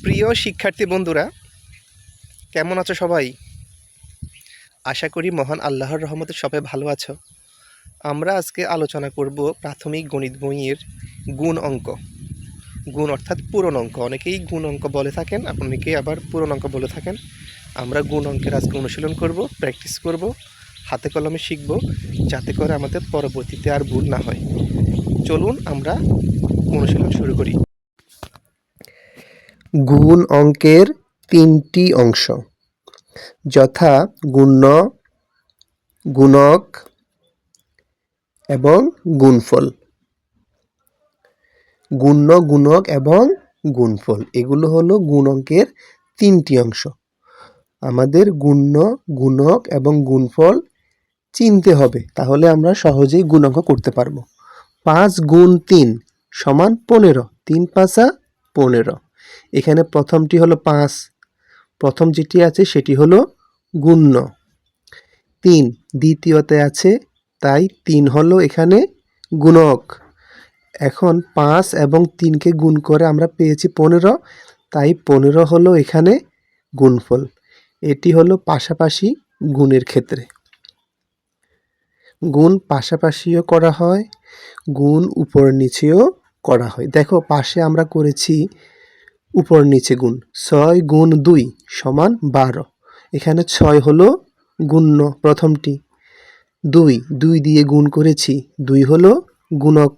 প্রিয় শিক্ষার্থী বন্ধুরা, কেমন আছো সবাই? আশা করি মহান আল্লাহর রহমতে সবাই ভালো আছো। আমরা আজকে আলোচনা করব প্রাথমিক গণিত বইয়ের গুণ অঙ্ক। গুণ অর্থাৎ পূরণ অঙ্ক। অনেকেই গুণ অঙ্ক বলে থাকেন, অনেকেই আবার পূরণ অঙ্ক বলে থাকেন। আমরা গুণ অঙ্কের আজকে অনুশীলন করব, প্র্যাকটিস করব, হাতে কলমে শিখব, যাতে করে আমাদের পরবর্তীতে আর ভুল না হয়। চলুন আমরা অনুশীলন শুরু করি। গুণ অঙ্কের তিনটি অংশ, যথা গুণ্য, গুণক এবং গুণফল। গুণ্য, গুণক এবং গুণফল এগুলো হলো গুণ অঙ্কের তিনটি অংশ। আমাদের গুণ্য, গুণক এবং গুণফল চিনতে হবে, তাহলে আমরা সহজেই গুণ অঙ্ক করতে পারবো। 5 গুণ 3 সমান 15। 3 5 15। এখানে প্রথমটি হলো 5, প্রথম যেটি আছে সেটি হলো গুণ্য। 3 দ্বিতীয়তে আছে, তাই 3 হলো এখানে গুণক। এখন 5 এবং 3কে গুণ করে আমরা পেয়েছি 15, তাই 15 হলো এখানে গুণফল। এটি হলো পাশাপাশি গুণের ক্ষেত্রে। গুণ পাশাপাশিও করা হয়, গুণ উপর নিচেও করা হয়। দেখো, পাশে আমরা করেছি উপর নিচে গুণ। 6 গুণ 2 সমান 12। এখানে 6 হলো গুণ্য, প্রথমটি। 2 দিয়ে গুণ করেছি, 2 হলো গুণক।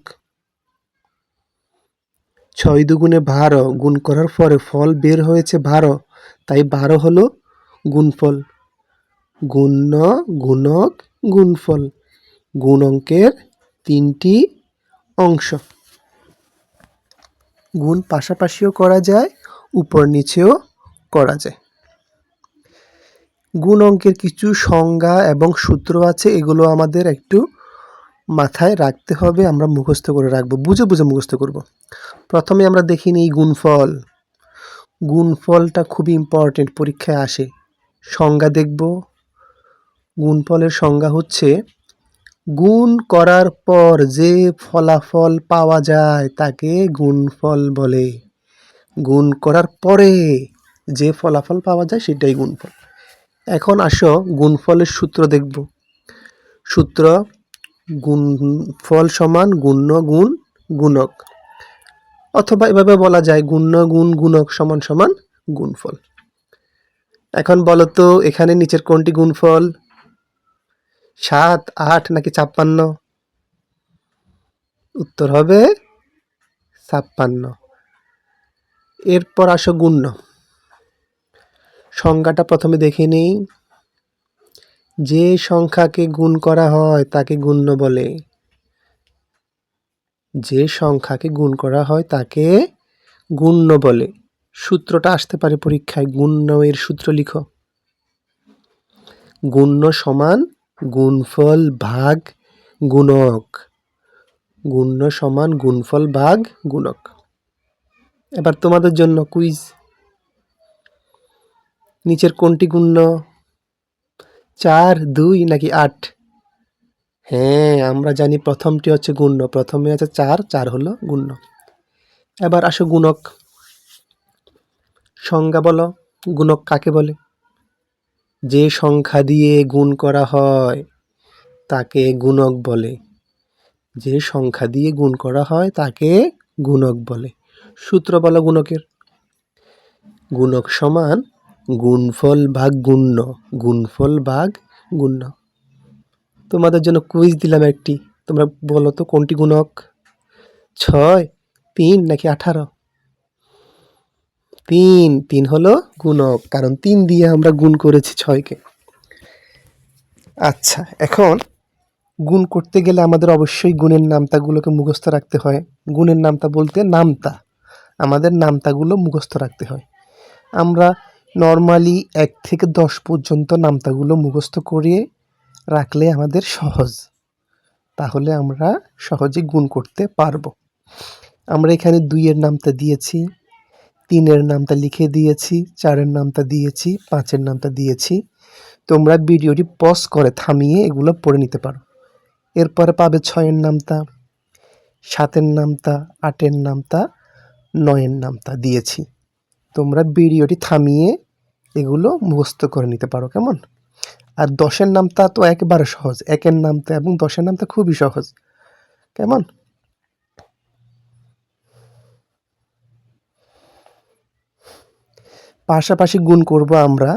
6 দুগুণে 12, গুণ করার পরে ফল বের হয়েছে 12, তাই 12 হলো গুণফল। গুণ্য, গুণক, গুণফল গুণ অঙ্কের তিনটি অংশ। গুণ পাশাপাশিও করা যায়, উপর নিচেও করা যায়। গুণ অঙ্কের কিছু সংজ্ঞা এবং সূত্র আছে, এগুলো আমাদের একটু মাথায় রাখতে হবে, আমরা মুখস্থ করে রাখবো, বুঝে বুঝে মুখস্থ করব। প্রথমে আমরা দেখি নিই গুণফল। গুণফলটা খুবই ইম্পর্টেন্ট, পরীক্ষায় আসে। সংজ্ঞা দেখব। গুণফলের সংজ্ঞা হচ্ছে, গুণ করার পর যে ফলাফল পাওয়া যায় তাকে গুণফল বলে। গুণ করার পরে যে ফলাফল পাওয়া যায় সেটাই গুণফল। এখন আসো গুণফলের সূত্র দেখব। সূত্র, গুণফল সমান গুণ্য গুণ গুণক, অথবা এভাবে বলা যায় গুণ্য গুণ গুণক সমান সমান গুণফল। এখন বলো তো, এখানে নিচের কোনটি গুণফল? 7, 8 নাকি 56? উত্তর হবে 56। এরপর আসো গুণ্য। সংজ্ঞাটা প্রথমে দেখে নেই। যে সংখ্যাকে গুণ করা হয় তাকে গুণ্য বলে। যে সংখ্যাকে গুণ করা হয় তাকে গুণ্য বলে। সূত্রটা আসতে পারে পরীক্ষায়, গুণ্য এর সূত্র লিখো। গুণ্য সমান গুণফল ভাগ গুণক। গুণ্য সমান গুণফল ভাগ গুণক। এবার তোমাদের জন্য কুইজ। নিচের কোনটি গুণ্য? 4, 2 নাকি 8? হ্যাঁ, আমরা জানি প্রথমটি হচ্ছে গুণ্য, প্রথমে আছে 4, 4 হলো গুণ্য। এবার আসো গুণক। সংজ্ঞা বলো, গুণক কাকে বলে? যে সংখ্যা দিয়ে গুণ করা হয় তাকে গুণক বলে। যে সংখ্যা দিয়ে গুণ করা হয় তাকে গুণক বলে। সূত্র বলো গুণকের। গুণক সমান গুণফল ভাগ গুণ্য। গুণফল ভাগ গুণ্য। তোমাদের জন্য কুইজ দিলাম একটি, তোমরা বলো তো কোনটি গুণক? 6, 3 নাকি 18? 3 হলো গুণক, কারণ 3 দিয়ে আমরা গুণ করেছি 6কে। আচ্ছা, এখন গুণ করতে গেলে আমাদের অবশ্যই গুণের নামতাগুলোকে মুখস্থ রাখতে হয়। গুণের নামতা বলতে নামতা, আমাদের নামতাগুলো মুখস্থ রাখতে হয়। আমরা নর্মালি 1 থেকে 10 পর্যন্ত নামতাগুলো মুখস্থ করিয়ে রাখলে আমাদের সহজ, তাহলে আমরা সহজে গুণ করতে পারবো। আমরা এখানে 2 এর নামতা দিয়েছি, 3 এর নামতা লিখে দিয়েছি, 4 এর নামতা দিয়েছি, 5 এর নামতা দিয়েছি। তোমরা ভিডিওটি পজ করে থামিয়ে এগুলো পড়ে নিতে পারো। এরপরে পাবে 6 এর নামতা, 7 এর নামতা, 8 এর নামতা, 9 এর নামতা দিয়েছি। তোমরা ভিডিওটি থামিয়ে এগুলো মুখস্থ করে নিতে পারো, কেমন? আর 10-এর নামটা তো একেবারে সহজ, 1-এর নামটা এবং 10-এর নামটা খুবই সহজ, কেমন? পাশাপাশি গুণ করব আমরা।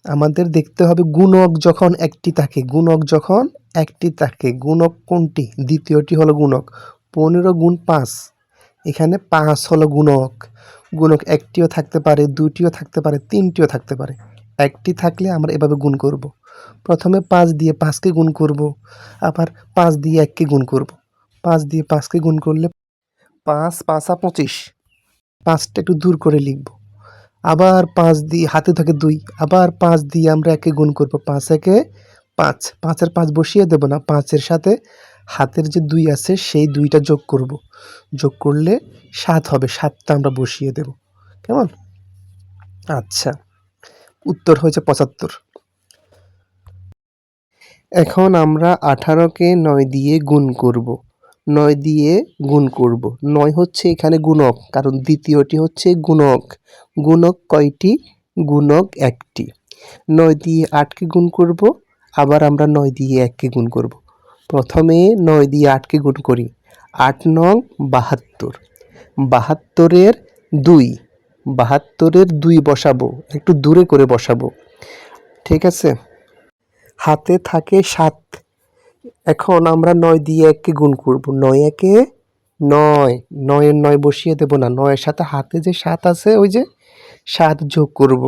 আমাদের দেখতে হবে গুণক যখন একটি থাকে, গুণক কোনটি? দ্বিতীয়টি হলো গুণক। 15 গুণ 5, এখানে 5 হলো গুণক। গুণক একটিও থাকতে পারে, দুটিও থাকতে পারে, তিনটিও থাকতে পারে। একটি থাকলে আমরা এভাবে গুণ করব। প্রথমে 5 দিয়ে 5কে গুণ করব, আবার 5 দিয়ে 1কে গুণ করব। 5 দিয়ে 5কে গুণ করলে 5 5 25, 5টা একটু দূর করে লিখব। আবার 5 দিয়ে হাতে থাকে 2, আবার 5 দিয়ে আমরা 1কে গুণ করব। 5 একে 5, 5-এর 5 বসিয়ে দেব না, 5-এর সাথে হাতের যে 2 আছে সেই 2টা যোগ করব। যোগ করলে 7 হবে, 7টা আমরা বসিয়ে দেব, কেমন? আচ্ছা, উত্তর হয়েছে 75। এখন আমরা 18কে 9 দিয়ে গুণ করব। 9 দিয়ে গুণ করব। 9 হচ্ছে এখানে গুণক, কারণ দ্বিতীয়টি হচ্ছে গুণক। গুণক কয়টি? গুণক একটি। 9 দিয়ে 8কে গুণ করব, আবার আমরা 9 দিয়ে 1কে গুণ করব। প্রথমে 9 দিয়ে 8কে গুণ করি। 8 নং 72, 72-এর 2, 72-এর 2 বসাবো, একটু দূরে করে বসাবো, ঠিক আছে? হাতে থাকে 7, এখন আমরা 9 দিয়ে 1কে গুণ করব। 9 একে 9, 9-এর 9 বসিয়ে দেব না, 9-এর সাথে হাতে যে 7 আছে ওই যে 7 যোগ করব।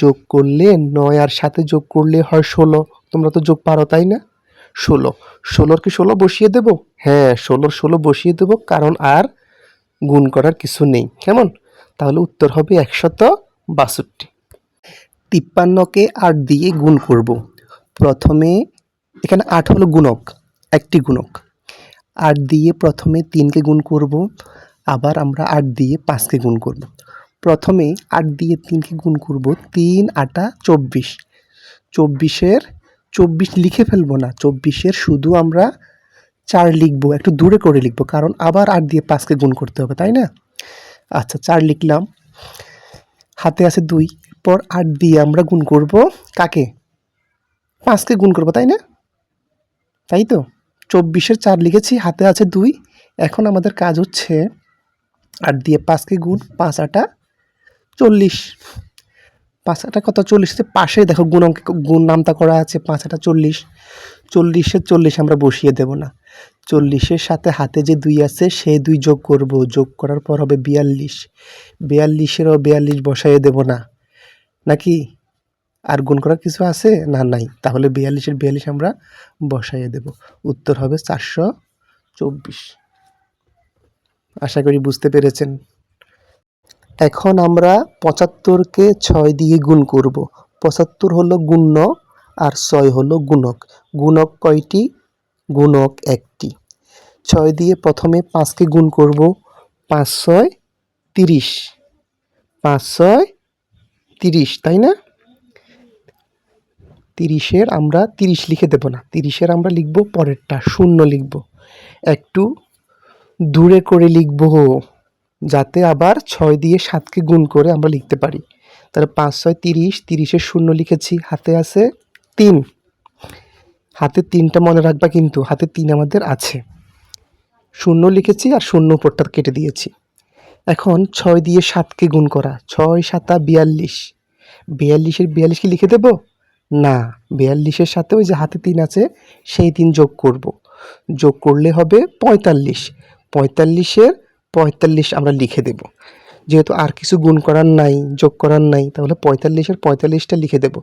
যোগ করলে 9 আর 7 যোগ করলে হয় 16। তোমরা তো যোগ পারো, তাই না? 16, 16-র কি 16 বসিয়ে দেব? হ্যাঁ, 16-র 16 বসিয়ে দেব, কারণ আর গুণ করার কিছু নেই, কেমন? তাহলে উত্তর হবে 162। 53কে 8 দিয়ে গুণ করব। প্রথমে এখানে 8 হলো গুণক, একটি গুণক। 8 দিয়ে প্রথমে 3কে গুণ করব, আবার আমরা 8 দিয়ে 5কে গুণ করব। প্রথমে 8 দিয়ে 3কে গুণ করব, 3 8 24, 24-এর 24 লিখে ফেলবো না, 24-এর শুধু আমরা 4 লিখব, একটু দূরে করে লিখব, কারণ আবার 8 দিয়ে 5কে গুণ করতে হবে, তাই না? আচ্ছা, 4 লিখলাম, হাতে আছে 2, এরপর 8 দিয়ে আমরা গুণ করব কাকে? 5কে গুণ করব, তাই না? তাই তো? 24-এর 4 লিখেছি, হাতে আছে 2, এখন আমাদের কাজ হচ্ছে 8 দিয়ে 5কে গুণ, 5 8 40, 5 8 কত? 40, পাশে দেখো গুণ নামতা করা আছে, 5 8 40, 40-এর 40 আমরা বসিয়ে দেব না, 40-এর সাথে হাতে যে 2 আছে সেই 2 যোগ করব, যোগ করার পর হবে 42, 42-এরও 42 বসাইয়ে দেব না, নাকি? আর গুণ করার কিছু আছে? না, নাই। তাহলে 42-এর 42 আমরা বসাইয়ে দেব। উত্তর হবে 424। আশা করি বুঝতে পেরেছেন। এখন আমরা 75কে 6 দিয়ে গুণ করব। 75 হলো গুণ্য আর 6 হলো গুণক। গুণক কয়টি? গুণক একটি। 6 দিয়ে প্রথমে 5কে গুণ করব। 5 6 30, 5 6 30, তাই না? 30-এর আমরা 30 লিখে দেব না, 30-এর আমরা লিখব পরেরটা, 0 লিখব, একটু দূরে করে লিখব, যাতে আবার 6 দিয়ে 7কে গুণ করে আমরা লিখতে পারি। তাহলে 5 6 30, 30-এর 0 লিখেছি, হাতে আছে 3, হাতে 3টা মনে রাখবা, কিন্তু হাতে 3 আমাদের আছে, 0 লিখেছি আর 0 উপরটা কেটে দিয়েছি। এখন 6 দিয়ে 7কে গুণ করা, 6 7 42, 42-এর 42 কি লিখে দেব? না, 42-এর সাথে ওই যে হাতে 3 আছে সেই 3 যোগ করব, যোগ করলে হবে 45, 45-এর 45 আমরা লিখে দেব, যেহেতু আর কিছু গুণ করার নাই, যোগ করার নাই, তাহলে 45-এর 45টা লিখে দেব।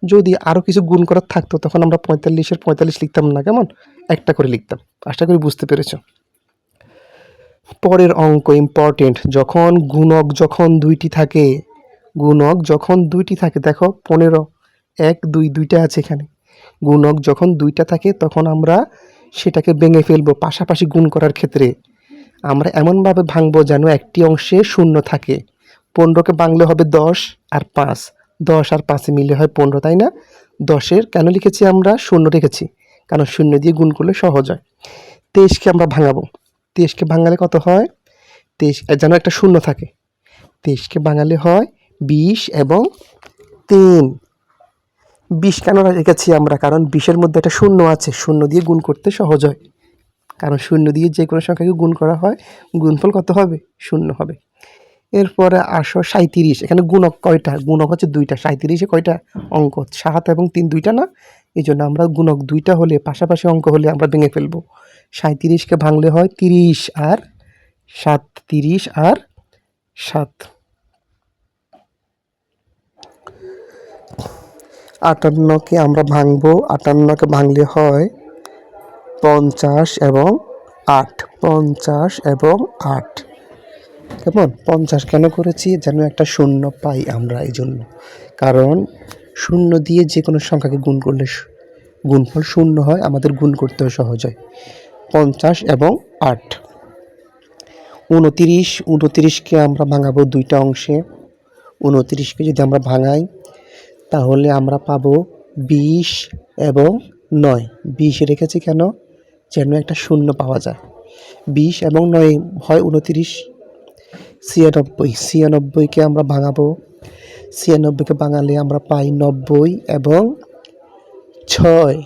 যদি আরও কিছু গুণ করার থাকতো তখন আমরা 45-এর 45 লিখতাম না, কেমন? একটা করে লিখতাম। আশা করি বুঝতে পেরেছো। পরের অঙ্ক ইম্পর্টেন্ট, যখন গুণক যখন 2টি থাকে, গুণক যখন 2টি থাকে, দেখো 15 1 2 2টা আছে এখানে, গুণক যখন 2টা থাকে তখন আমরা সেটাকে ভেঙে ফেলবো। পাশাপাশি গুণ করার ক্ষেত্রে আমরা এমনভাবে ভাঙবো যেন একটি অংশে 0 থাকে। 15কে ভাঙলে হবে 10 আর 5, 10 আর 5 মিলে হয় 15, তাই না? 10-এর কেন লিখেছি আমরা 0 রেখেছি? কারণ 0 দিয়ে গুণ করলে সহজ হয়। 23কে আমরা ভাঙাবো, 23কে ভাঙালে কত হয়? 23 যেন একটা শূন্য থাকে। 23কে ভাঙালে হয় 20 এবং 3। 20 কেন রেখেছি আমরা? কারণ 20-এর মধ্যে একটা শূন্য আছে, শূন্য দিয়ে গুণ করতে সহজ হয়। কারণ শূন্য দিয়ে যে কোনো সংখ্যাকে গুণ করা হয়, গুণফল কত হবে? শূন্য হবে। এরপরে আসো 37। এখানে গুণক কয়টা? গুণক হচ্ছে 2টা। 37-এ কয়টা অঙ্ক? 7 এবং 3 2টা না? এই জন্য আমরা গুণক 2টা হলে, পাশাপাশি অঙ্ক হলে আমরা ভেঙে ফেলবো। 37কে ভাঙলে হয় 30 আর 7। 30 আর 7। 58কে আমরা ভাঙবো। 58কে ভাঙলে হয় 50 এবং 8। 50 এবং 8। কেমন? 50 কেন করেছি? যেন একটা শূন্য পাই আমরা, এই জন্য। কারণ শূন্য দিয়ে যে কোনো সংখ্যাকে গুণ করলে গুণফল শূন্য হয়, আমাদের গুণ করতেও সহজ হয়। 50 এবং 8। 29। 29কে আমরা ভাঙাবো 2টা অংশে। 29কে যদি আমরা ভাঙাই তাহলে আমরা পাবো 20 এবং 9। 20 রেখেছি কেন? যেন একটা শূন্য পাওয়া যায়। 20 এবং 9 হয় 29। 96। 96কে আমরা ভাঙাবো। 96কে ভাঙালে আমরা পাই 90 এবং 6।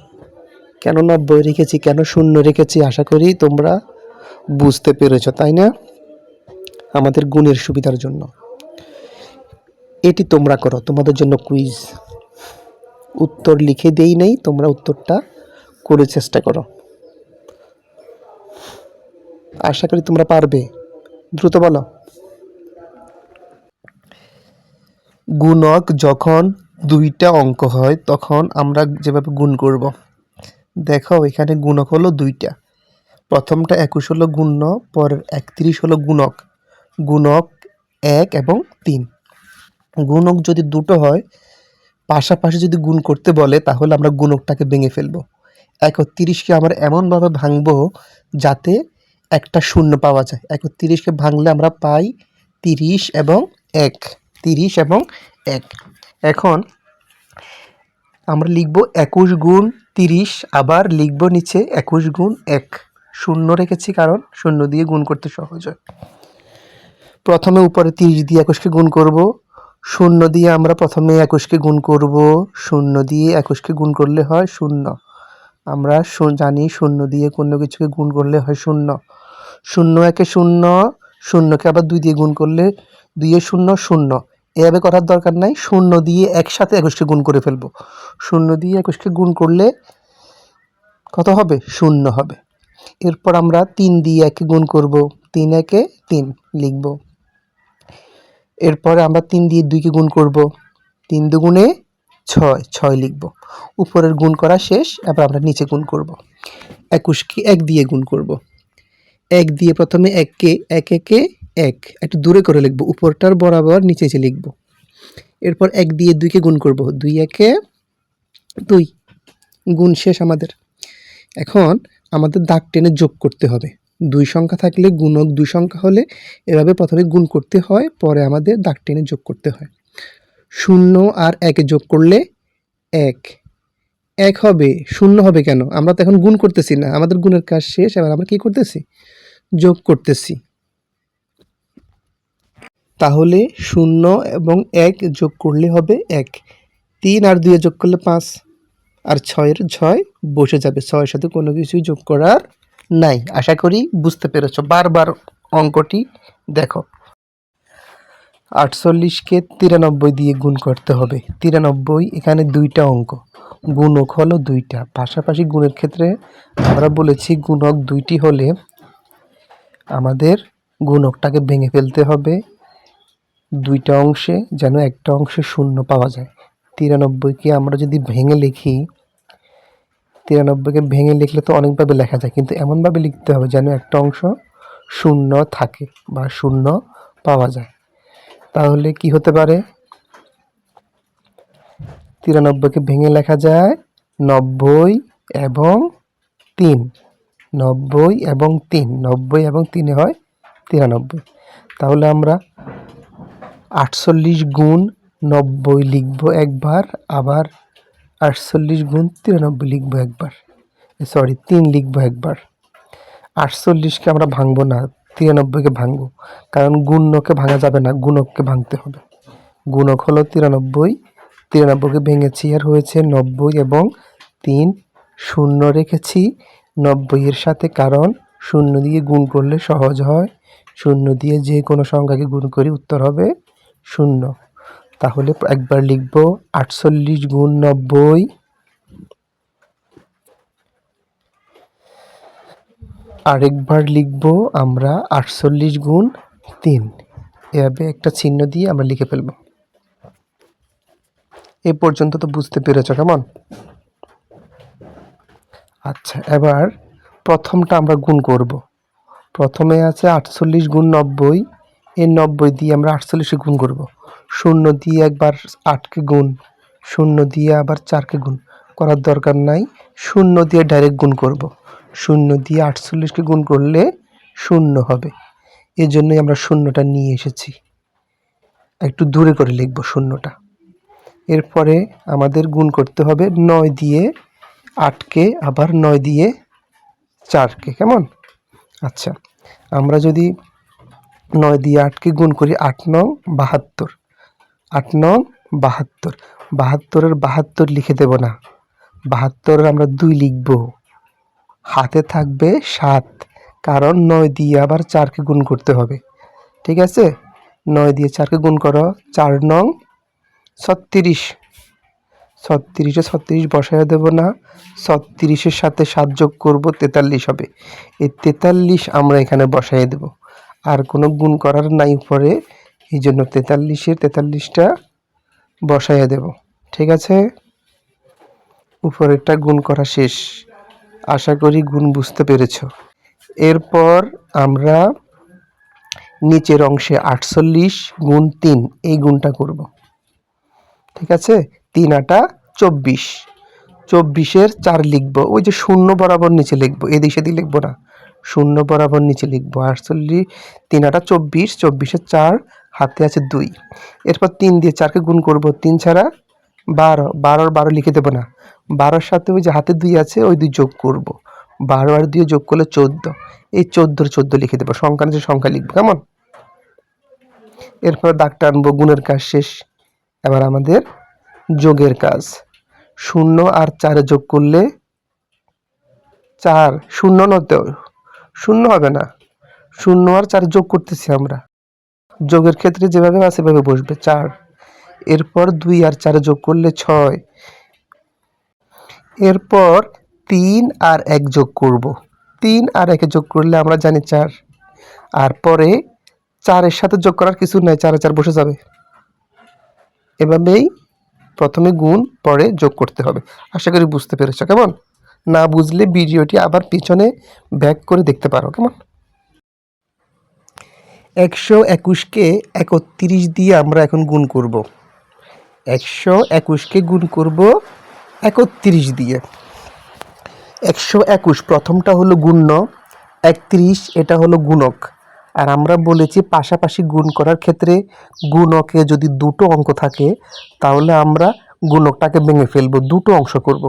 কেন 90 রেখেছি, কেন শূন্য রেখেছি? আশা করি তোমরা বুঝতে পেরেছ, তাই না? আমাদের গুণের সুবিধার জন্য। এটি তোমরা করো, তোমাদের জন্য কুইজ। উত্তর লিখে দেই নাই, তোমরা উত্তরটা করে চেষ্টা করো। আশা করি তোমরা পারবে। দ্রুত বলো। গুণক যখন 2টা অঙ্ক হয় তখন আমরা যেভাবে গুণ করব, দেখো এখানে গুণক হলো 2টা। প্রথমটা 21 হলো গুণ্য, পরের 31 হলো গুণক। গুণক 1 এবং 3। গুণক যদি দুটো হয়, পাশাপাশি যদি গুণ করতে বলে, তাহলে আমরা গুণকটাকে ভেঙে ফেলবো। 31কে আমরা এমনভাবে ভাঙবো যাতে একটা শূন্য পাওয়া যায়। 31কে ভাঙলে আমরা পাই 30 এবং 1। 30 এবং 1। এখন আমরা লিখব 21 গুণ 30, আবার লিখব নিচে 21 গুণ 1। শূন্য রেখেছি কারণ শূন্য দিয়ে গুণ করতে সহজ হয়। প্রথমে উপরে 30 দিয়ে 21কে গুণ করব। শূন্য দিয়ে আমরা প্রথমে 21কে গুণ করব। শূন্য দিয়ে 21কে গুণ করলে হয় 0। আমরা জানি শূন্য দিয়ে কোনো কিছুকে গুণ করলে হয় 0। 0 একে 0, শূন্যকে আবার 2 দিয়ে গুণ করলে 2 এ 0 0। এভাবে করার দরকার নাই, শূন্য দিয়ে একসাথে 21কে গুণ করে ফেলবো। শূন্য দিয়ে 21কে গুণ করলে কত হবে? 0 হবে। এরপর আমরা 3 দিয়ে 1কে গুণ করব। 3 একে 3 লিখব। এরপরে আমরা 3 দিয়ে 2কে গুণ করব। 3 দুগুণে 6, 6 লিখব। উপরের গুণ করা শেষ, এবার আমরা নিচে গুণ করব। 21কে 1 দিয়ে গুণ করব। 1 দিয়ে প্রথমে 1কে 1 একে 1 একটু দূরে করে লিখব, উপরটার বরাবর নিচে এসে লিখব। এরপর 1 দিয়ে 2কে গুণ করব। 2 একে 2, গুণ শেষ আমাদের। এখন আমাদের দাগ টেনে যোগ করতে হবে। 2 সংখ্যা থাকলে, গুণক 2 সংখ্যা হলে এভাবে প্রথমে গুণ করতে হয়, পরে আমাদের দাগ টেনে যোগ করতে হয়। 0 আর 1 যোগ করলে 1। 1 হবে, 0 হবে কেন? আমরা তো এখন গুণ করতেছি না, আমাদের গুণের কাজ শেষ। এবার আমরা কি করতেছি? যোগ করতেছি। তাহলে 0 এবং 1 যোগ করলে হবে 1। 3 আর 2 যোগ করলে 5, আর 6-এর 6 বসে যাবে। 6-এর সাথে কোনো কিছুই যোগ করার নাই। আশা করি বুঝতে পেরেছ। বারবার অঙ্কটি দেখো। 48কে 93 দিয়ে গুণ করতে হবে। 93, এখানে 2টা অঙ্ক, গুণক হলো 2টা। পাশাপাশি গুণের ক্ষেত্রে আমরা বলেছি গুণক 2টি হলে আমাদের গুণকটাকে ভেঙে ফেলতে হবে 2টা অংশে, যেন একটা অংশে 0 পাওয়া যায়। 93কে আমরা যদি ভেঙে লিখি, 93কে ভেঙে লিখলে তো অনেকভাবে লেখা যায়, কিন্তু এমনভাবে লিখতে হবে যেন একটা অংশ 0 থাকে বা 0 পাওয়া যায়। তাহলে কি হতে পারে? 93কে ভেঙে লেখা যায় 90 এবং 3। 90 এবং 3, 90 এবং 3 হয় 93। তাহলে আমরা 48 গুণ 90 লিখব একবার, আবার 48 গুণ 93 লিখব একবার। 3 লিখব একবার। 48কে আমরা ভাঙবো না, 93কে ভাঙবো, কারণ গুণ্যকে ভাঙা যাবে না, গুণককে ভাঙতে হবে। গুণক হলো 93, 93কে ভেঙেছি আর হয়েছে 90 এবং 3 শূন্য রেখেছি 90 এর সাথে, কারণ শূন্য দিয়ে গুণ করলে সহজ হয়। শূন্য দিয়ে যে কোনো সংখ্যাকে গুণ করি উত্তর হবে 0। তাহলে একবার লিখব 48 গুণ 90, আরেকবার লিখব আমরা 48 গুণ 3। এভাবে একটা চিহ্ন দিয়ে আমরা লিখে ফেলব। এই পর্যন্ত তো বুঝতে পেরেছো কেমন? আচ্ছা, এবার প্রথমটা আমরা গুণ করব। প্রথমে আছে 48 গুণ 90, এই 90 দিয়ে আমরা 48কে গুণ করব। 0 দিয়ে একবার 8কে গুণ, 0 দিয়ে আবার 4কে গুণ করার দরকার নাই, 0 দিয়ে ডাইরেক্ট গুণ করব। 0 দিয়ে 48কে গুণ করলে 0 হবে, এই জন্যই আমরা শূন্যটা নিয়ে এসেছি। একটু দূরে করে লিখব শূন্যটা। এরপরে আমাদের গুণ করতে হবে 9 দিয়ে 8কে, আবার 9 দিয়ে 4কে, কেমন? আচ্ছা, আমরা যদি 9 দিয়ে 8কে গুণ করি 8 নং 72, 8 নং 72, 72-এর 72 লিখে দেব না, 72-এর আমরা 2 লিখব, হাতে থাকবে 7, কারণ 9 দিয়ে আবার 4কে গুণ করতে হবে। ঠিক আছে, 9 দিয়ে 4কে গুণ করো, 4 নং 36, 36-এ 36 বসায় দেব না, 36-এর সাথে 7 যোগ করব 43 হবে। এই 43 আমরা এখানে বসায় দেব, আর কোনো গুণ করার নাই উপরে, এই জন্য 43-এর 43টা বসায় দেব। ঠিক আছে, উপরেরটা গুণ করা শেষ। আশা করি গুণ বুঝতে পেরেছ। এরপর আমরা নিচের অংশে 48 গুণ 3 এই গুণটা করব। ঠিক আছে, 3 8 24, 24-এর 4 লিখব, ওই যে 0 বরাবর নিচে লিখব, এদিক সেদিক লিখব না, 0 বরাবর নিচে লিখব। 48, 3 8 24, 24-এর 4, হাতে আছে 2। এরপর 3 দিয়ে 4কে গুণ করব, 3 ছাড়া 12, 12 লিখে দেব না, 12-এর সাথে ওই যে হাতে 2 আছে ওই 2 যোগ করব, 12 আর 2 যোগ করলে 14, এই 14-এর 14 লিখে দেব, সংখ্যা নিচে সংখ্যা লিখব, কেমন? এরপর দাগ টানবো, গুণের কাজ শেষ। এবার আমাদের যোগের কাজ। 0 আর 4 যোগ করলে 4, 0 নতে 0 হবে না, 0 আর 4 যোগ করতেছি আমরা, যোগের ক্ষেত্রে যেভাবে আছে সেভাবে বসবে 4। এরপর 2 আর 4 যোগ করলে 6। এরপর 3 আর 1 যোগ করব, 3 আর 1 যোগ করলে আমরা জানি 4, আর পরে 4-এর সাথে যোগ করার কিছু নাই, 4 4 বসে যাবে। এভাবেই প্রথমে গুণ পরে যোগ করতে হবে। আশা করি বুঝতে পেরেছো, কেমন? না বুঝলে ভিডিওটি আবার পিছনে ব্যাক করে দেখতে পারো, কেমন? 121-কে 31 দিয়ে আমরা এখন গুণ করব। 121-কে গুণ করব 31 দিয়ে। 121 প্রথমটা হলো গুণ্য, 31 এটা হলো গুণক। আর আমরা বলেছি পাশাপাশি গুণ করার ক্ষেত্রে গুণকে যদি দুটো অঙ্ক থাকে তাহলে আমরা গুণকটাকে ভেঙে ফেলবো, দুটো অংশ করব।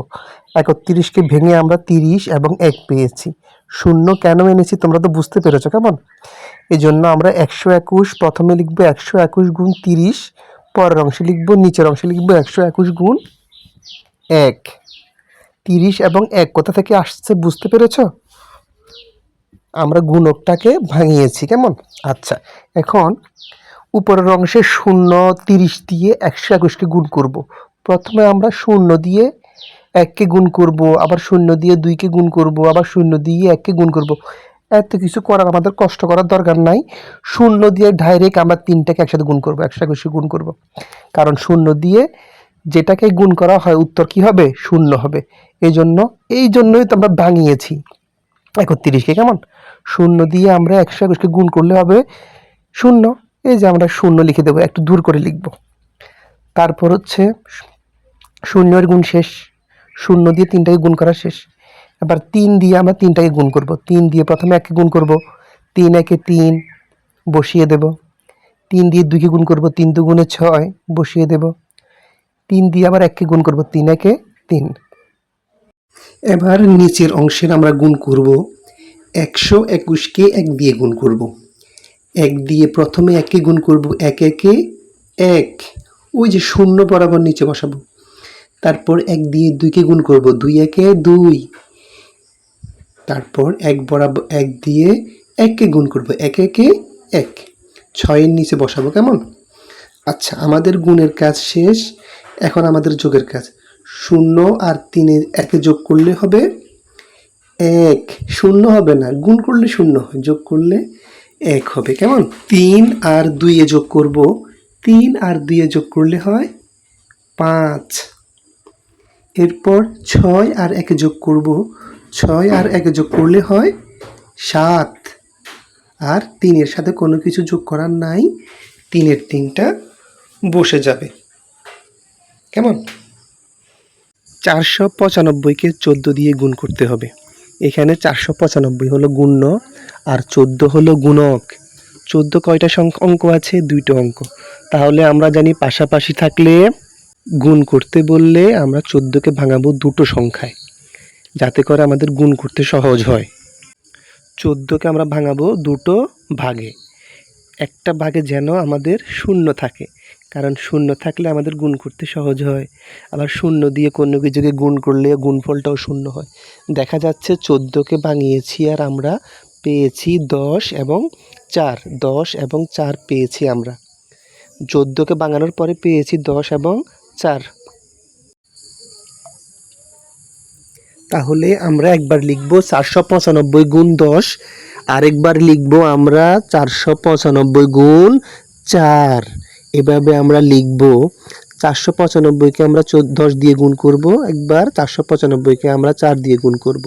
31-কে ভেঙে আমরা 30 এবং 1 পেয়েছি। 0 কেন এনেছি তোমরা তো বুঝতে পেরেছো, কেমন? এই জন্য আমরা 121 প্রথমে লিখব 121 গুণ 30, পরের অংশে লিখব, নিচের অংশে লিখব 121 গুণ 1। 30 এবং 1 কোথা থেকে আসছে বুঝতে পেরেছো? আমরা গুণকটাকে ভাঙিয়েছি, কেমন? আচ্ছা, এখন উপরের অংশে 0 30 দিয়ে 121-কে গুণ করব। প্রথমে আমরা 0 দিয়ে 1-কে গুণ করব, আবার 0 দিয়ে 2-কে গুণ করব, আবার 0 দিয়ে 1-কে গুণ করব। এত কিছু করার আমাদের কষ্ট করার দরকার নাই, 0 দিয়ে ডাইরেক্ট আমরা 3টাকে একসাথে গুণ করব, 121-কে গুণ করব। কারণ 0 দিয়ে যেটাকে গুণ করা হয় উত্তর কি হবে? 0 হবে। এই জন্যই তো আমরা ভাঙিয়েছি 31-কে, কেমন? 0 দিয়ে আমরা 121-কে গুণ করলে হবে 0, এই যে আমরা 0 লিখে দেবো, একটু দূর করে লিখব। তারপর হচ্ছে 0-এর গুণ শেষ, 0 দিয়ে 3টাকে গুণ করা শেষ। এবার 3 দিয়ে আমরা 3টাকে গুণ করব, 3 দিয়ে প্রথমে 1-কে গুণ করব, 3 1-এ 3 বসিয়ে দেব। 3 দিয়ে 2-কে গুণ করব, 3 2 গুণে 6 বসিয়ে দেব। 3 দিয়ে আবার 1-কে গুণ করব, 3 1-এ 3। এবার নিচের অংশের আমরা গুণ করব, 121-কে 1 দিয়ে গুণ করব। এক দিয়ে প্রথমে একে গুণ করব, এক একে এক, ওই যে শূন্য বরাবর নিচে বসাবো। তারপর এক দিয়ে দুইকে গুণ করব, দুই একে দুই। তারপর এক বরাবর এক দিয়ে এককে গুণ করব, এক একে এক, ছয়ের নিচে বসাবো। কেমন? আচ্ছা, আমাদের গুণের কাজ শেষ। এখন আমাদের যোগের কাজ। শূন্য আর তিনে একে যোগ করলে হবে এক, শূন্য হবে না, গুণ করলে শূন্য হয়, যোগ করলে এক হবে। কেমন? তিন আর দুইয়ে যোগ করব, তিন আর দুইয়ে যোগ করলে হয় পাঁচ। এরপর ছয় আর একে যোগ করব, ছয় আর একে যোগ করলে হয় সাত। আর তিনের সাথে কোনো কিছু যোগ করার নাই, তিনের তিনটা বসে যাবে। কেমন? 495কে 14 দিয়ে গুণ করতে হবে। এখানে 495 হলো গুণ্য আর 14 হলো গুণক। 14 কয়টা অঙ্ক আছে? 2টো অঙ্ক। তাহলে আমরা জানি পাশাপাশি থাকলে গুণ করতে বললে আমরা 14কে ভাঙাবো 2টো সংখ্যায়, যাতে করে আমাদের গুণ করতে সহজ হয়। 14কে আমরা ভাঙাবো 2টো ভাগে। একটা ভাগে যেন আমাদের শূন্য থাকে, কারণ শূন্য থাকলে আমাদের গুণ করতে সহজ হয়। আবার শূন্য দিয়ে কোনো কিছুকে গুণ করলে গুণফলটাও শূন্য হয়। দেখা যাচ্ছে 14কে ভাঙিয়েছি আর আমরা পেয়েছি 10 এবং 4। 10 এবং 4 পেয়েছি আমরা। 14কে ভাঙানোর পরে পেয়েছি 10 এবং 4। তাহলে আমরা একবার লিখব 495 গুণ 10, আরেকবার লিখব আমরা 495 গুণ 4। এভাবে আমরা লিখব। 495কে আমরা 10 দিয়ে গুণ করব একবার, 495কে আমরা 4 দিয়ে গুণ করব।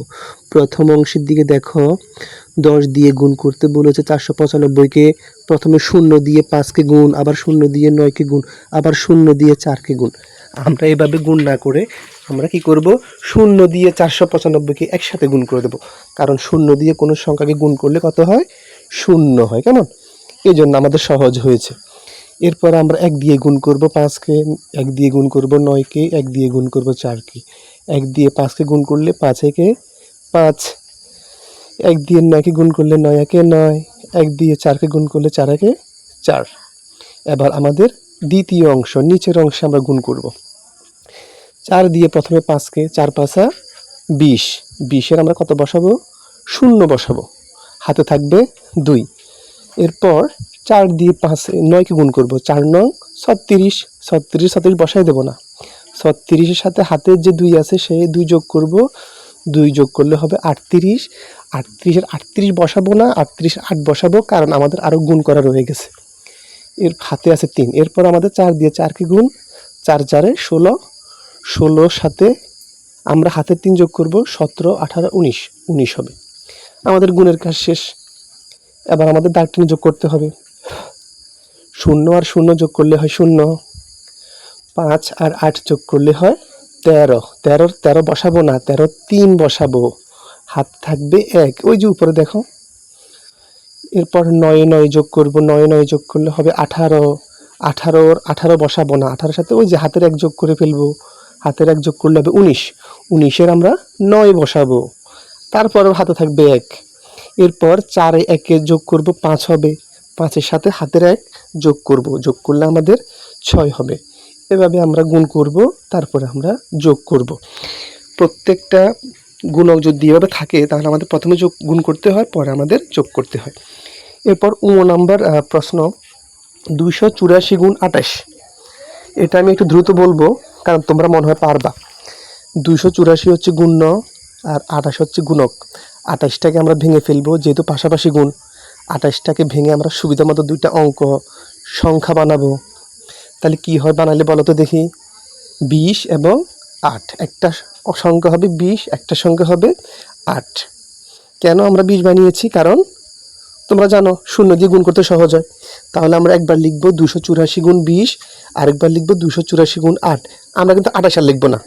প্রথম অংশের দিকে দেখো, 10 দিয়ে গুণ করতে বলেছে। 495কে প্রথমে 0 দিয়ে 5কে গুণ, আবার 0 দিয়ে 9কে গুণ, আবার 0 দিয়ে 4কে গুণ। আমরা এভাবে গুণ না করে আমরা কি করব, 0 দিয়ে 495কে একসাথে গুণ করে দেব, কারণ 0 দিয়ে কোনো সংখ্যাকে গুণ করলে কত হয়? 0 হয়। কেমন? এই জন্য আমাদের সহজ হয়েছে। এরপর আমরা 1 দিয়ে গুণ করব 5কে, 1 দিয়ে গুণ করব 9কে, 1 দিয়ে গুণ করব 4কে। 1 দিয়ে 5কে গুণ করলে 5 একে 5, 1 দিয়ে 9কে গুণ করলে 9 একে 9, 1 দিয়ে 4কে গুণ করলে 4 একে 4। এবার আমাদের দ্বিতীয় অংশ, নিচের অংশে আমরা গুণ করব। 4 দিয়ে প্রথমে 5কে, 4 5 20, 20-এর আমরা কত বসাবো? 0 বসাবো, হাতে থাকবে 2। এরপর 4 দিয়ে 9কে গুণ করব, 4 9 36, 36 36 বসাই দেব না, 36-এর সাথে হাতের যে 2 আছে সেই 2 যোগ করব, 2 যোগ করলে হবে 38, 38-এর 38 বসাবো না, 38 8 বসাবো, কারণ আমাদের আরও গুণ করা রয়ে গেছে। এর হাতে আছে 3। এরপর আমাদের 4 দিয়ে 4কে গুণ, 4 4 16, 16-র সাথে আমরা হাতের 3 যোগ করব, 17 18 19, 19 হবে। আমাদের গুণের কাজ শেষ। এবার আমাদের দাগ টেনে যোগ করতে হবে। 0 আর 0 যোগ করলে হয় 0, 5 আর 8 যোগ করলে হয় 13। 13 বসাবো না, 13 3 বসাবো, হাত থাকবে 1, ওই যে উপরে দেখো। এরপর 9 9 যোগ করব, 9 9 যোগ করলে হবে 18, 18 বসাবো না, 18-এর সাথে ওই যে হাতের 1 যোগ করে ফেলবো, হাতের 1 যোগ করলে হবে 19, 19-এর আমরা 9 বসাবো, তারপরেও হাতে থাকবে 1। এরপর 4 1-এ যোগ করব, 5 হবে, 5-এর সাথে হাতের 1 যোগ করব, যোগ করলে আমাদের 6 হবে। এভাবে আমরা গুণ করব, তারপরে আমরা যোগ করব। প্রত্যেকটা গুণক যদি এভাবে থাকে তাহলে আমাদের প্রথমে গুণ করতে হয়, পরে আমাদের যোগ করতে হয়। এরপর 19 নম্বর প্রশ্ন, 284 গুণ 28। এটা আমি একটু দ্রুত বলবো, কারণ তোমরা মনে হয় পারবা। 284 হচ্ছে গুণ্য আর 28 হচ্ছে গুণক। 28টাকে আমরা ভেঙে ফেলবো, যেহেতু পাশাপাশি গুণ। 28টাকে ভেঙে আমরা সুবিধা মতো 2টা অঙ্ক সংখ্যা বানাবো। তাহলে কি হয় বানালে বলো তো দেখি? 20 এবং 8, একটা সংখ্যা হবে 20, একটা সংখ্যা হবে 8। কেন আমরা 20 বানিয়েছি? কারণ তোমরা জানো 0 দিয়ে গুণ করতে সহজ হয়। তাহলে আমরা একবার লিখব 284 গুণ 20, আরেকবার লিখব 284 গুণ 8। আমরা কিন্তু 28 আর লিখব না,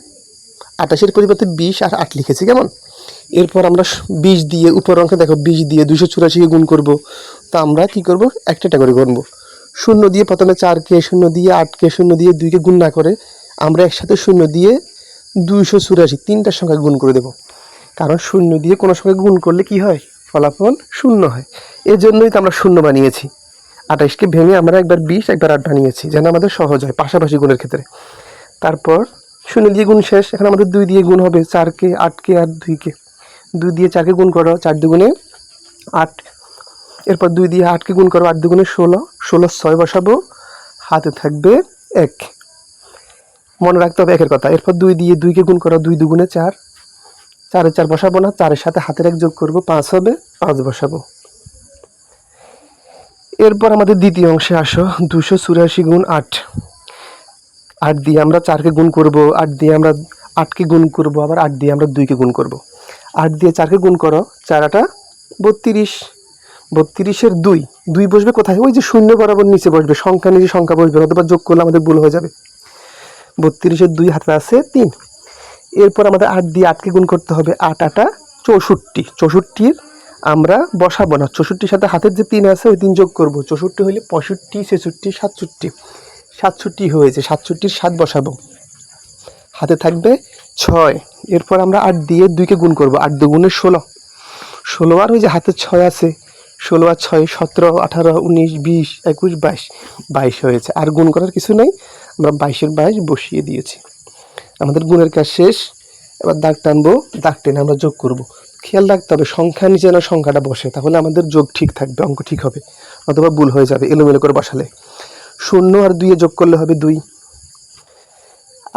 28-এর পরিবর্তে 20 আর 8 লিখেছি। কেমন? এরপর আমরা 20 দিয়ে উপর অঙ্কে দেখো 20 দিয়ে 284-কে গুণ করব। তো আমরা কি করব? একটা করে গুনব। 0 দিয়ে প্রথমে 4কে, 0 দিয়ে 8কে, 0 দিয়ে 2কে গুণ না করে আমরা একসাথে 0 দিয়ে 284 তিনটার সংখ্যা গুণ করে দেব। কারণ 0 দিয়ে কোনো সংখ্যা গুণ করলে কি হয়? ফলাফল 0 হয়। এজন্যই তো আমরা 0 বানিয়েছি। 28কে ভেঙে আমরা একবার 20 একবার 8 বানিয়েছি যেন আমাদের সহজ হয় পাশাপাশি গুণের ক্ষেত্রে। তারপর 0 দিয়ে গুণ শেষ। এখন আমাদের 2 দিয়ে গুণ হবে 4কে 8কে আর 2কে। 2 দিয়ে 4কে গুণ করো, 4 দুগুণে 8। এরপর 2 দিয়ে 8কে গুণ করো, 8 দুগুণে 16। 16 6 বসাবো, হাতে থাকবে 1। মনে রাখতে হবে একের কথা। এরপর 2 দিয়ে 2কে গুণ করো, 2 দুগুণে 4। 4 4 বসাবো না, 4-এর সাথে হাতের 1 যোগ করবো, 5 হবে, 5 বসাবো। এরপর আমাদের দ্বিতীয় অংশে আসো। 284 গুণ 8। 8 দিয়ে আমরা 4কে গুণ করব, 8 দিয়ে আমরা 8কে গুণ করব, আবার 8 দিয়ে আমরা 2কে গুণ করব। 8 দিয়ে 4কে গুণ করো, 4 8 32। 32-এর 2, 2 বসবে কোথায়? ওই যে শূন্য বরাবর নিচে বসবে, সংখ্যা নিচে সংখ্যা বসবে, অথবা যোগ করলে আমাদের ভুল হয়ে যাবে। 32-এর 2 হাতে আছে 3। এরপর আমাদের 8 দিয়ে 8কে গুণ করতে হবে, 8 8 64। 64-র আমরা বসাবো না, 64-র সাথে হাতের যে 3 আছে ওই 3 যোগ করব। 64 হলে 65 66 67। 67 হয়েছে, 67-র 7 বসাবো, হাতে থাকবে 6। এরপর আমরা 8 দিয়ে 2কে গুণ করব, 8 দুগুণে 16। 16 আর ওই যে হাতে 6 আছে, 16 আর 6 17 18 19 20 21 22। 22 হয়েছে, আর গুণ করার কিছু নেই, আমরা 22-এর 22 বসিয়ে দিয়েছি। আমাদের গুণের কাজ শেষ। এবার দাগ টানবো, দাগ টেনে আমরা যোগ করব। খেয়াল রাখতে হবে সংখ্যা নিচে যেন সংখ্যাটা বসে, তাহলে আমাদের যোগ ঠিক থাকবে, অঙ্ক ঠিক হবে, অথবা ভুল হয়ে যাবে এলোমেলো করে বসালে। 0 আর 2 যোগ করলে হবে 2।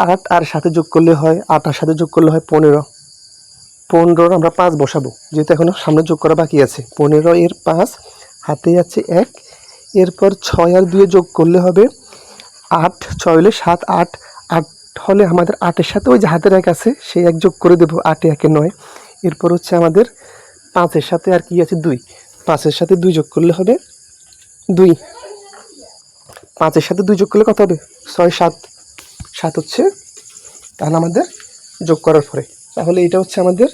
8 আর সাথে যোগ করলে হয় 8 আর সাথে যোগ করলে হয় 15। 15-র আমরা 5 বসাবো, যেহেতু এখনো সামনে যোগ করা বাকি আছে। 15 এর 5, হাতে আছে 1। এরপর 6 আর 2 যোগ করলে হবে 8। 6 হলে 7 8। 8 হলে আমাদের 8-এর সাথে ওই যে হাতের 1 আছে সেই 1 যোগ করে দেবো, 8 1 9। এরপর হচ্ছে আমাদের 5-এর সাথে আর কি আছে 2। 5-এর সাথে 2 যোগ করলে হবে 2। 5-এর সাথে 2 যোগ করলে কত হবে? 6 7। 7 হচ্ছে তাহলে আমাদের যোগ করার পরে, তাহলে এটা হচ্ছে আমাদের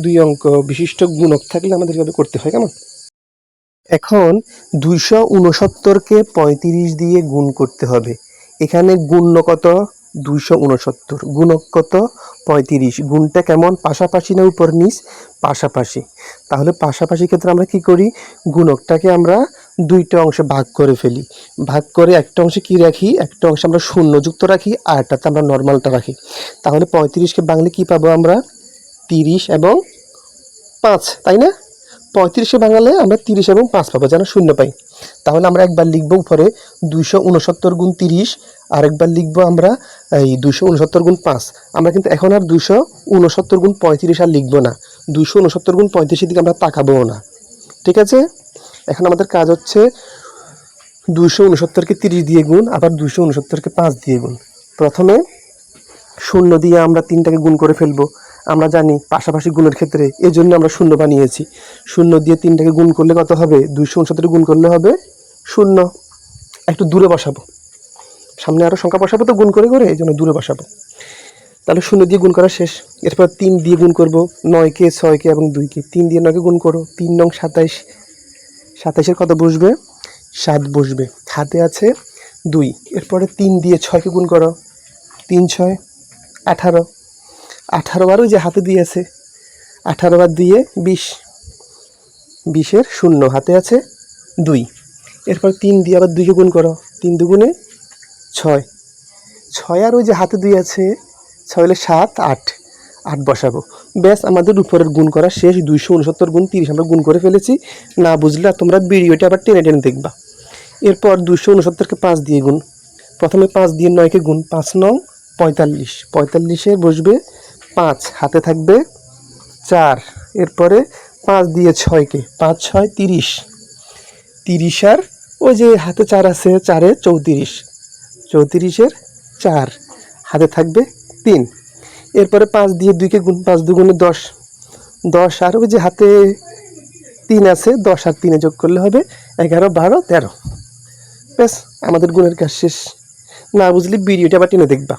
2 অঙ্ক বিশিষ্ট গুণক থাকলে আমাদের এভাবে করতে হয়। কেমন? এখন 269-কে 35 দিয়ে গুণ করতে হবে। এখানে গুণ্য কত? 269, গুণক কত? 35। গুণটা কেমন? পাশাপাশি না উপর নিচ? পাশাপাশি। তাহলে পাশাপাশি ক্ষেত্রে আমরা কি করি? গুণকটাকে আমরা 2টা অংশে ভাগ করে ফেলি। ভাগ করে একটা অংশে কি রাখি? একটা অংশে আমরা শূন্য যুক্ত রাখি, আর একটাতে আমরা নর্মালটা রাখি। তাহলে 35-কে বাংলায় কি পাবো আমরা? 30 এবং 5, তাই না? 35-এ বাঙালে আমরা 30 এবং 5 পাবো, যেন শূন্য পাই। তাহলে আমরা একবার লিখবো উপরে 269 গুণ 30, আর একবার লিখবো আমরা এই 269 গুণ 5। আমরা কিন্তু এখন আর 269 গুণ 35 আর লিখবো না, 269 গুণ 35-এর দিকে আমরা তাকাবোও না। ঠিক আছে? এখন আমাদের কাজ হচ্ছে 269-কে 30 দিয়ে গুণ, আবার 269-কে 5 দিয়ে গুণ। প্রথমে শূন্য দিয়ে আমরা 3টাকে গুণ করে ফেলবো। আমরা জানি পাশাপাশি গুণের ক্ষেত্রে এজন্য আমরা শূন্য বানিয়েছি। শূন্য দিয়ে 3টাকে গুণ করলে কত হবে? 269 গুণ করলে হবে 0। একটু দূরে বসাবো, সামনে আরও সংখ্যা বসাবো তো গুণ করে করে, এই জন্য দূরে বসাবো। তাহলে 0 দিয়ে গুণ করা শেষ। এরপর 3 দিয়ে গুণ করবো, 9কে 6কে এবং 2কে। 3 দিয়ে 9কে গুণ করো, 3 9 27। 27-এর কত বসবে? 7 বসবে, হাতে আছে 2। এরপরে 3 দিয়ে 6কে গুণ করো, 3 6 18। 18 আর ওই যে হাতে দিয়ে আছে, 18 আর 2 20। 20-এর 0, হাতে আছে 2। এরপর 3 দিয়ে আবার 2কে গুণ করো, 3 দুগুণে 6। 6 আর ওই যে হাতে 2 আছে, 6 হলে 7 8। 8 বসাবো। ব্যাস, আমাদের উপরের গুণ করা শেষ। 269 গুণ 30 আমরা গুণ করে ফেলেছি। না বুঝলে তোমরা ভিডিওটা আবার টেনে টেনে দেখবা। এরপর 269-কে 5 দিয়ে গুণ। প্রথমে 5 দিয়ে 9কে গুণ, 5 9 45। 45-এ বসবে 5, হাতে থাকবে 4। এরপরে 5 দিয়ে 6কে, 5 6 30। 30 আর ওই যে হাতে 4 আছে, 4-এ 34। 34-এর 4, হাতে থাকবে 3। এরপরে 5 দিয়ে 2কে গুণ, 5 দুগুণে 10। 10 আর ওই যে হাতে 3 আছে, 10 আর 3-এ যোগ করলে হবে 11 12 13। ব্যাস, আমাদের গুণের কাজ শেষ। না বুঝলে ভিডিওটা আবার টেনে দেখবা।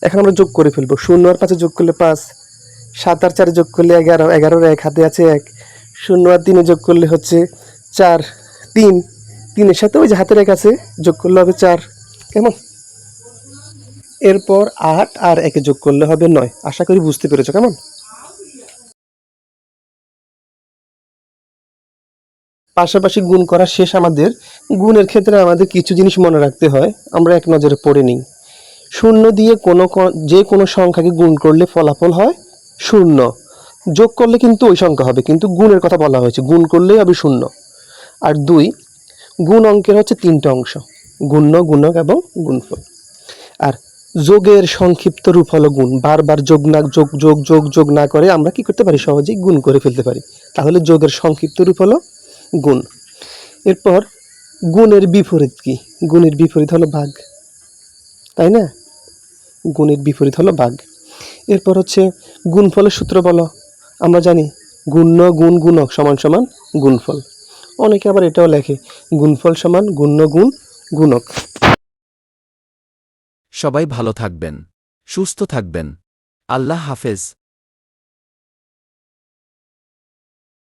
এখন আমরা যোগ করে ফেলবো। 0 আর 5-এ যোগ করলে 5, 7 আর 4-এ যোগ করলে 11, 11-এর 1 হাতে আছে 1। 0 আর 3-এ যোগ করলে হচ্ছে 4 3। 3-এর সাথে ওই যে হাতের 1 আছে, যোগ করলে হবে 4। কেমন? এরপর 8 আর 1-এ যোগ করলে হবে 9। আশা করি বুঝতে পেরেছো। কেমন? পাশাপাশি গুণ করা শেষ আমাদের। গুণের ক্ষেত্রে আমাদের কিছু জিনিস মনে রাখতে হয়, আমরা এক নজরে পড়ে নিই। শূন্য দিয়ে যে কোনো সংখ্যাকে গুণ করলে ফলাফল হয় শূন্য। যোগ করলে কিন্তু ওই সংখ্যা হবে, কিন্তু গুণের কথা বলা হয়েছে, গুণ করলেই হবে শূন্য। আর 2, গুণ অঙ্কের হচ্ছে 3টে অংশ: গুণ্য, গুণক এবং গুণফল। আর যোগের সংক্ষিপ্ত রূপ হলো গুণ। বারবার যোগ না করে আমরা কি করতে পারি, সহজেই গুণ করে ফেলতে পারি। তাহলে যোগের সংক্ষিপ্ত রূপ হলো গুণ। এরপর গুণের বিপরীত কি? গুণের বিপরীত হলো ভাগ, তাই না? গুণের বিপরীত হলো ভাগ। এরপর হচ্ছে গুণফলের সূত্র বলো। আমরা জানি গুণ্য গুণ গুণক সমান সমান গুণফল। অনেকে আবার এটাও লেখে গুণফল সমান গুণ্য গুণ গুণক। সবাই ভালো থাকবেন, সুস্থ থাকবেন। আল্লাহ হাফেজ।